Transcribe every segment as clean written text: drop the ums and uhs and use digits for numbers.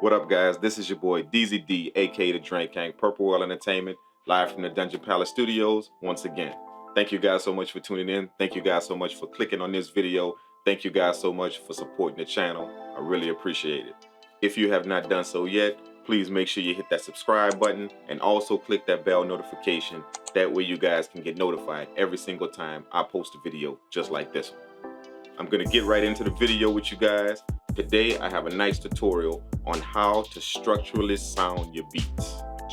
What up, guys? This is your boy DZD, aka the Drank Kang, Purple World Entertainment, live from the Dungeon Palace Studios once again. Thank you guys so much for tuning in. Thank you guys so much for clicking on this video. Thank you guys so much for supporting the channel. I really appreciate it. If you have not done so yet, please make sure you hit that subscribe button and also click that bell notification. That way you guys can get notified every single time I post a video just like this one. I'm gonna get right into the video with you guys. Today I have a nice tutorial on how to structurally sound your beats. How to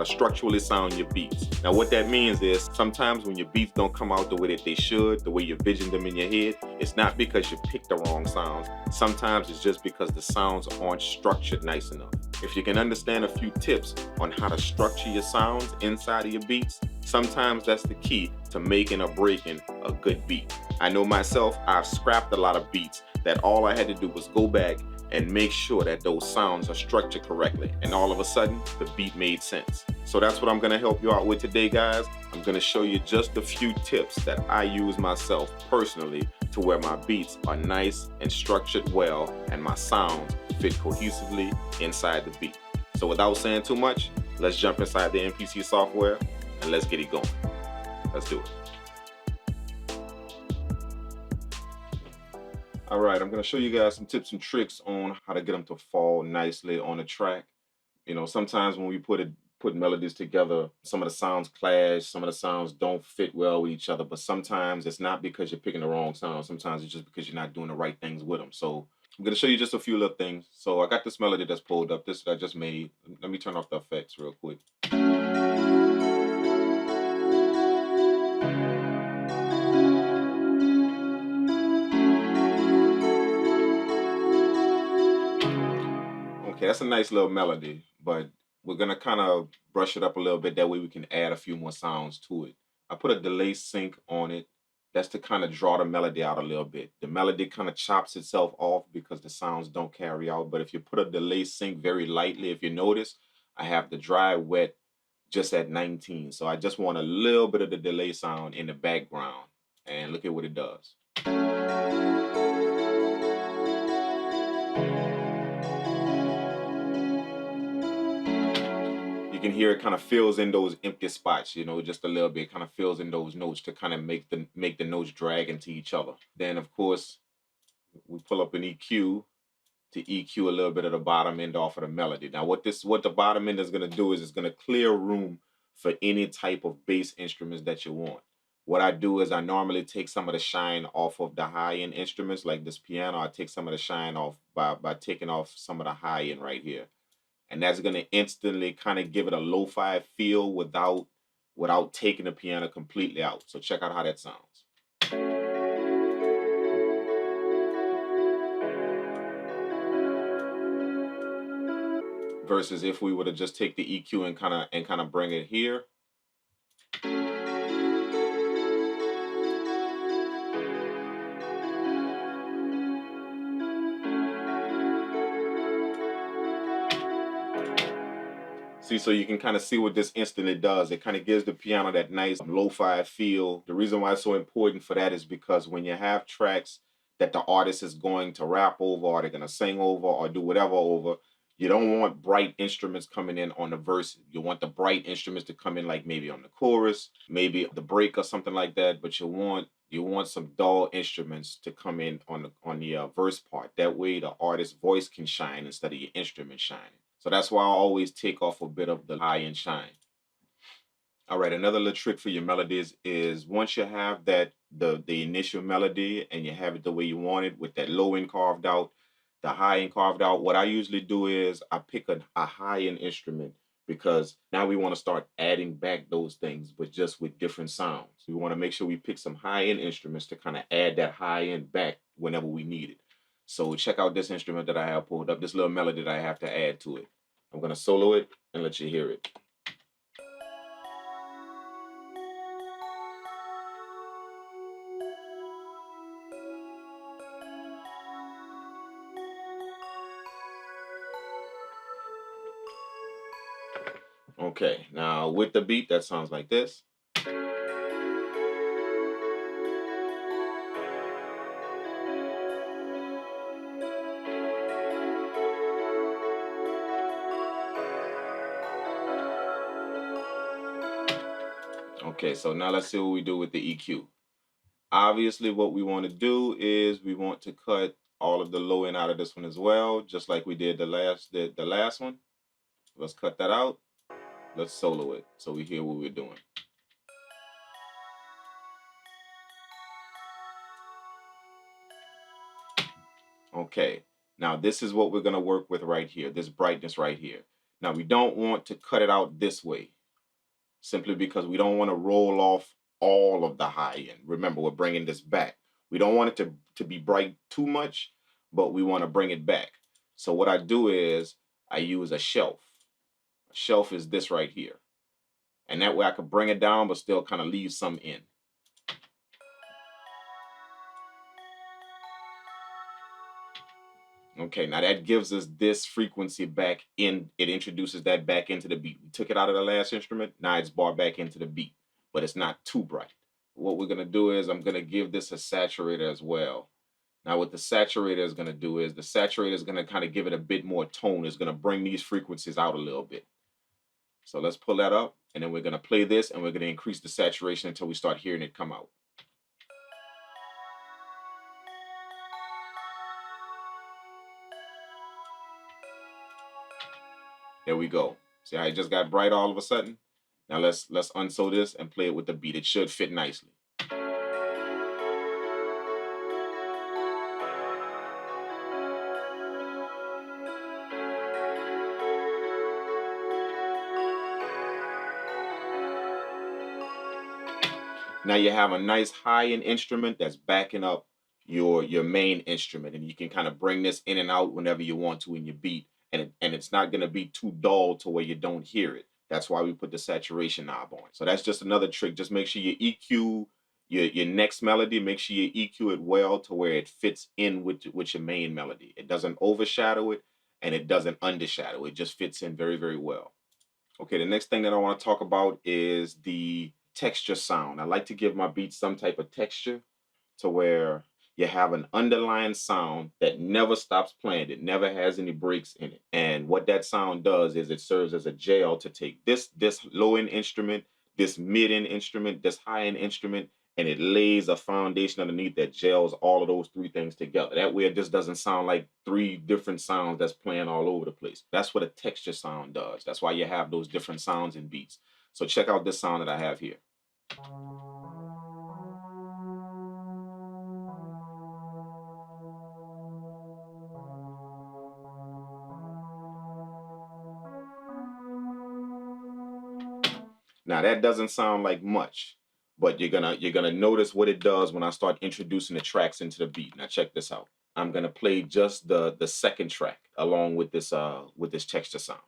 structurally sound your beats. Now what that means is sometimes when your beats don't come out the way that they should, the way you envision them in your head, it's not because you picked the wrong sounds. Sometimes it's just because the sounds aren't structured nice enough. If you can understand a few tips on how to structure your sounds inside of your beats, sometimes that's the key to making or breaking a good beat. I know myself, I've scrapped a lot of beats that all I had to do was go back and make sure that those sounds are structured correctly. And all of a sudden, the beat made sense. So that's what I'm gonna help you out with today, guys. I'm gonna show you just a few tips that I use myself personally to where my beats are nice and structured well and my sounds fit cohesively inside the beat. So without saying too much, let's jump inside the MPC software and let's get it going. Let's do it. All right, I'm gonna show you guys some tips and tricks on how to get them to fall nicely on a track. You know, sometimes when we put melodies together, some of the sounds clash, some of the sounds don't fit well with each other, but sometimes it's not because you're picking the wrong sound. Sometimes it's just because you're not doing the right things with them. So I'm gonna show you just a few little things. So I got this melody that's pulled up, this that I just made. Let me turn off the effects real quick. Okay, that's a nice little melody, but we're gonna kind of brush it up a little bit. That way we can add a few more sounds to it. I put a delay sync on it. That's to kind of draw the melody out a little bit. The melody kind of chops itself off because the sounds don't carry out. But if you put a delay sync very lightly, if you notice, I have the dry wet just at 19. So I just want a little bit of the delay sound in the background. And look at what it does. You can hear it kind of fills in those empty spots, you know, just a little bit, kind of fills in those notes to kind of make the notes drag into each other. Then of course, we pull up an EQ to EQ a little bit of the bottom end off of the melody. Now what the bottom end is gonna do is it's gonna clear room for any type of bass instruments that you want. What I do is I normally take some of the shine off of the high-end instruments like this piano. I take some of the shine off by taking off some of the high-end right here. And that's going to instantly kind of give it a lo-fi feel without taking the piano completely out. So check out how that sounds. Versus if we were to just take the EQ and kind of bring it here. See, so you can kind of see what this instantly does. It kind of gives the piano that nice lo-fi feel. The reason why it's so important for that is because when you have tracks that the artist is going to rap over or they're going to sing over or do whatever over, you don't want bright instruments coming in on the verse. You want the bright instruments to come in like maybe on the chorus, maybe the break or something like that, but you want some dull instruments to come in on the verse part. That way the artist's voice can shine instead of your instrument shining. So that's why I always take off a bit of the high end shine. All right, another little trick for your melodies is once you have the initial melody and you have it the way you want it with that low end carved out, the high end carved out, what I usually do is I pick a high end instrument because now we want to start adding back those things, but just with different sounds. We want to make sure we pick some high end instruments to kind of add that high end back whenever we need it. So check out this instrument that I have pulled up, this little melody that I have to add to it. I'm going to solo it and let you hear it. Okay, now with the beat, that sounds like this. Okay, so now let's see what we do with the EQ. Obviously, what we want to do is we want to cut all of the low end out of this one as well, just like we did the last one. Let's cut that out. Let's solo it so we hear what we're doing. Okay, now this is what we're going to work with right here, this brightness right here. Now we don't want to cut it out this way, simply because we don't want to roll off all of the high end. Remember, we're bringing this back. We don't want it to be bright too much, but we want to bring it back. So what I do is I use a shelf. A shelf is this right here. And that way I can bring it down, but still kind of leave some in. Okay, now that gives us this frequency back in. It introduces that back into the beat. We took it out of the last instrument. Now it's brought back into the beat, but it's not too bright. What we're going to do is I'm going to give this a saturator as well. Now what the saturator is going to do is the saturator is going to kind of give it a bit more tone. It's going to bring these frequencies out a little bit. So let's pull that up, and then we're going to play this, and we're going to increase the saturation until we start hearing it come out. There we go. See how it just got bright all of a sudden? Now let's unsew this and play it with the beat. It should fit nicely. Now you have a nice high-end instrument that's backing up your main instrument, and you can kind of bring this in and out whenever you want to in your beat, and it's not going to be too dull to where you don't hear it. That's why we put the saturation knob on. So that's just another trick. Just make sure you EQ your next melody. Make sure you EQ it well to where it fits in with your main melody. It doesn't overshadow it, and it doesn't undershadow. It just fits in very, very well. Okay, the next thing that I want to talk about is the texture sound. I like to give my beats some type of texture to where you have an underlying sound that never stops playing. It never has any breaks in it. And what that sound does is it serves as a gel to take this low-end instrument, this mid-end instrument, this high-end instrument, and it lays a foundation underneath that gels all of those three things together. That way it just doesn't sound like three different sounds that's playing all over the place. That's what a texture sound does. That's why you have those different sounds in beats. So check out this sound that I have here. Now that doesn't sound like much, but you're gonna notice what it does when I start introducing the tracks into the beat. Now check this out. I'm gonna play just the second track along with this texture sound.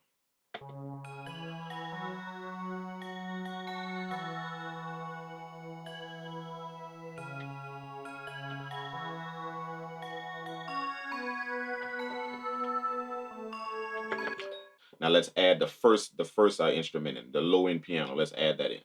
Now let's add the first instrument in, the low end piano. Let's add that in.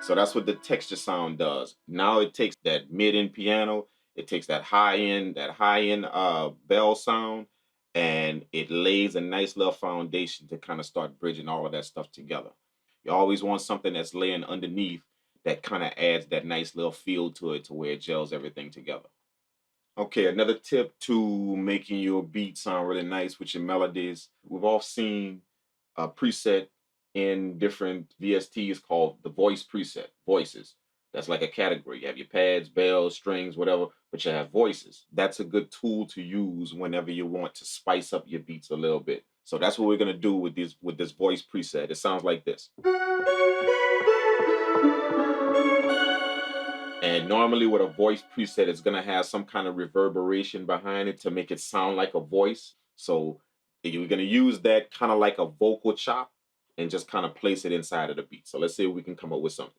So that's what the texture sound does. Now it takes that mid-end piano, it takes that high-end bell sound, and it lays a nice little foundation to kind of start bridging all of that stuff together. You always want something that's laying underneath that kind of adds that nice little feel to it to where it gels everything together. Okay, another tip to making your beat sound really nice with your melodies. We've all seen a preset in different VSTs called the voice preset, voices. That's like a category. You have your pads, bells, strings, whatever, but you have voices. That's a good tool to use whenever you want to spice up your beats a little bit. So that's what we're gonna do with this voice preset. It sounds like this. And normally with a voice preset, it's gonna have some kind of reverberation behind it to make it sound like a voice. So you're gonna use that kind of like a vocal chop and just kind of place it inside of the beat. So let's see if we can come up with something.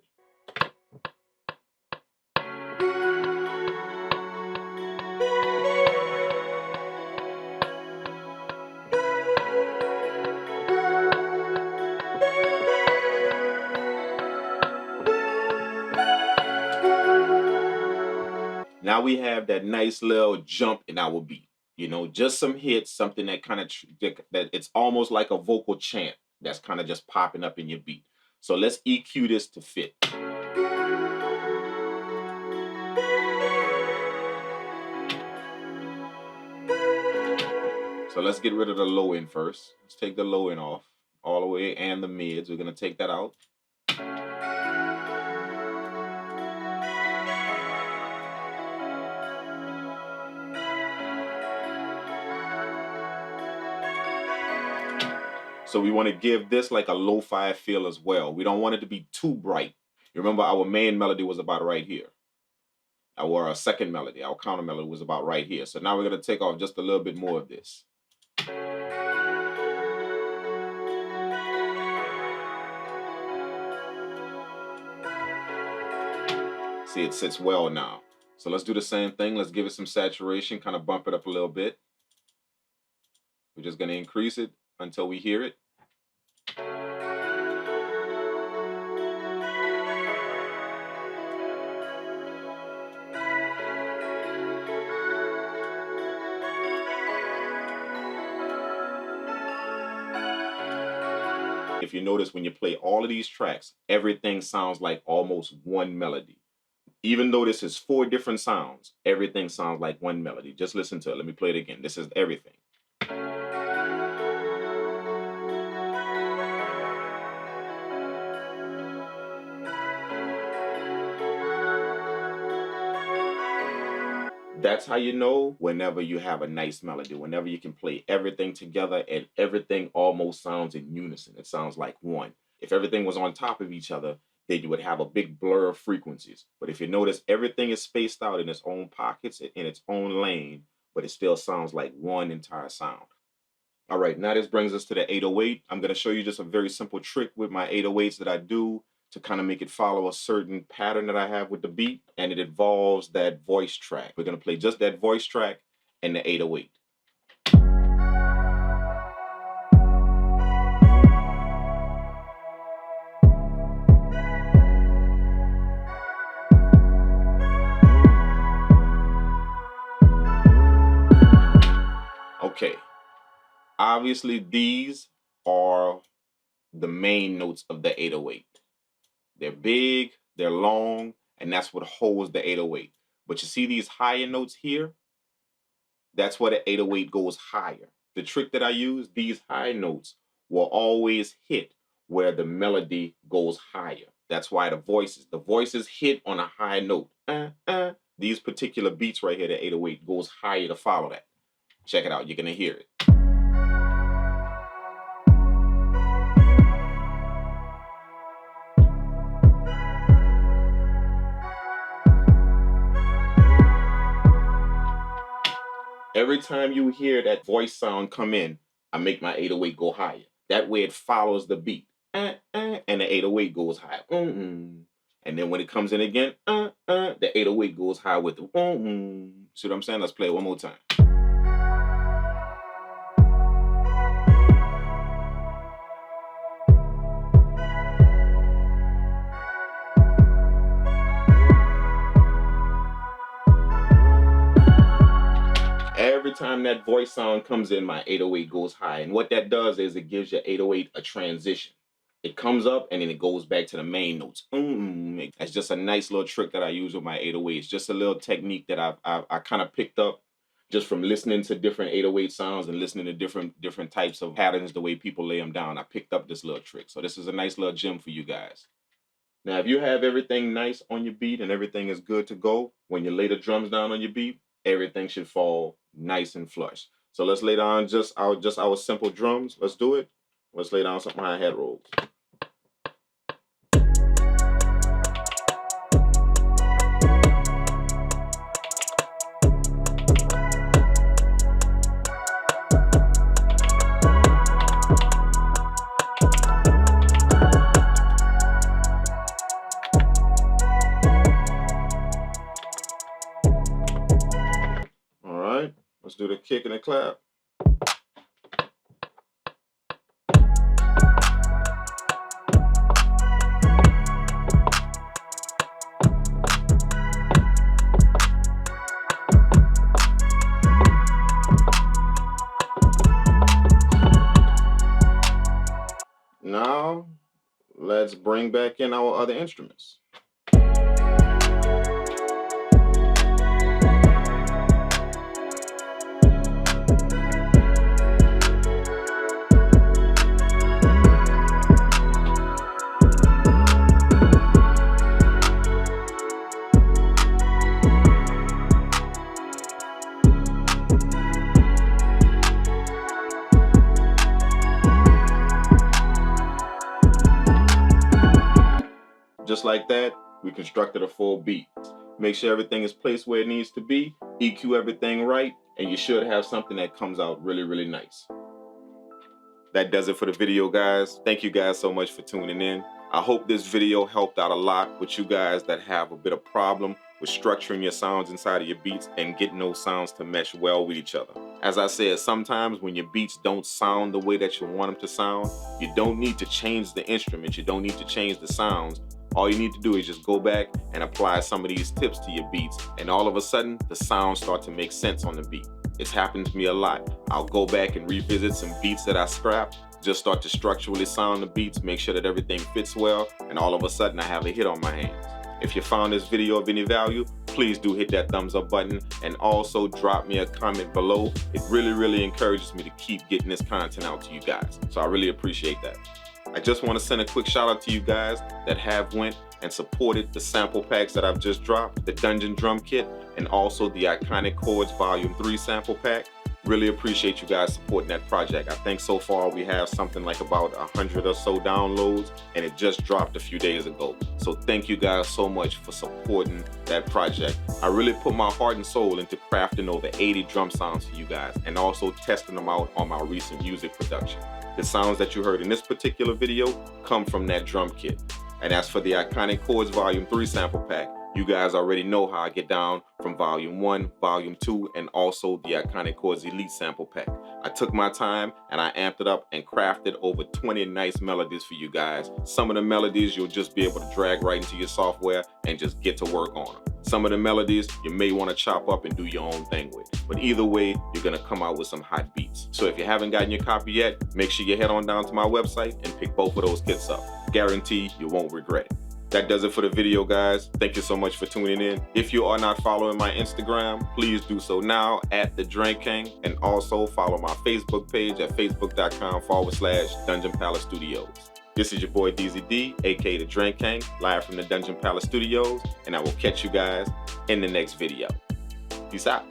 Now we have that nice little jump in our beat. You know, just some hits, something that kind of that it's almost like a vocal chant that's kind of just popping up in your beat. So let's EQ this to fit. So let's get rid of the low end first. Let's take the low end off all the way, and the mids. We're going to take that out. So we want to give this like a lo-fi feel as well. We don't want it to be too bright. You remember our main melody was about right here. Our second melody, our counter melody was about right here. So now we're going to take off just a little bit more of this. See, it sits well now. So let's do the same thing. Let's give it some saturation, kind of bump it up a little bit. We're just going to increase it until we hear it. If you notice, when you play all of these tracks, everything sounds like almost one melody. Even though this is 4 different sounds, everything sounds like one melody. Just listen to it. Let me play it again. This is everything. That's how you know whenever you have a nice melody, whenever you can play everything together and everything almost sounds in unison. It sounds like one. If everything was on top of each other, then you would have a big blur of frequencies. But if you notice, everything is spaced out in its own pockets, in its own lane, but it still sounds like one entire sound. All right, now this brings us to the 808. I'm going to show you just a very simple trick with my 808s that I do to kind of make it follow a certain pattern that I have with the beat, and it involves that voice track. We're going to play just that voice track and the 808. Okay, obviously these are the main notes of the 808. They're big, they're long, and that's what holds the 808. But you see these higher notes here? That's where the 808 goes higher. The trick that I use, these high notes will always hit where the melody goes higher. That's why the voices hit on a high note. These particular beats right here, the 808 goes higher to follow that. Check it out, you're gonna hear it. Every time you hear that voice sound come in, I make my 808 go higher. That way it follows the beat. And the 808 goes high. And then when it comes in again, the 808 goes high with the See what I'm saying? Let's play it one more time. Every time that voice sound comes in, my 808 goes high. And what that does is it gives your 808 a transition. It comes up and then it goes back to the main notes. That's just a nice little trick that I use with my 808. It's just a little technique that I kind of picked up just from listening to different 808 sounds and listening to different types of patterns, the way people lay them down. I picked up this little trick. So this is a nice little gem for you guys. Now, if you have everything nice on your beat and everything is good to go, when you lay the drums down on your beat, everything should fall nice and flush. So let's lay down just our simple drums. Let's do it. Let's lay down some hi-hat rolls. Let's do the kick and the clap. let's bring back in our other instruments. Just like that, we constructed a full beat. Make sure everything is placed where it needs to be, EQ everything right, and you should have something that comes out really, really nice. That does it for the video, guys. Thank you guys so much for tuning in. I hope this video helped out a lot with you guys that have a bit of problem with structuring your sounds inside of your beats and getting those sounds to mesh well with each other. As I said, sometimes when your beats don't sound the way that you want them to sound, you don't need to change the instruments, you don't need to change the sounds. All you need to do is just go back and apply some of these tips to your beats, and all of a sudden, the sounds start to make sense on the beat. It's happened to me a lot. I'll go back and revisit some beats that I scrapped, just start to structurally sound the beats, make sure that everything fits well, and all of a sudden I have a hit on my hands. If you found this video of any value, please do hit that thumbs up button and also drop me a comment below. It really, really encourages me to keep getting this content out to you guys. So I really appreciate that. I just want to send a quick shout out to you guys that have went and supported the sample packs that I've just dropped, the Dungeon Drum Kit, and also the Iconic Chords Volume 3 sample pack. Really appreciate you guys supporting that project. I think so far we have something like about 100 or so downloads, and it just dropped a few days ago. So thank you guys so much for supporting that project. I really put my heart and soul into crafting over 80 drum sounds for you guys, and also testing them out on my recent music production. The sounds that you heard in this particular video come from that drum kit. And as for the Iconic Chords Volume 3 sample pack, you guys already know how I get down from Volume 1, Volume 2, and also the Iconic Chords Elite sample pack. I took my time and I amped it up and crafted over 20 nice melodies for you guys. Some of the melodies you'll just be able to drag right into your software and just get to work on them. Some of the melodies you may want to chop up and do your own thing with. But either way, you're going to come out with some hot beats. So if you haven't gotten your copy yet, make sure you head on down to my website and pick both of those kits up. Guarantee you won't regret it. That does it for the video, guys. Thank you so much for tuning in. If you are not following my Instagram, please do so now at the Drank Kang, and also follow my Facebook page at facebook.com/Dungeon Palace Studios. This is your boy DZD, aka the Drank Kang, live from the Dungeon Palace Studios, and I will catch you guys in the next video. Peace out.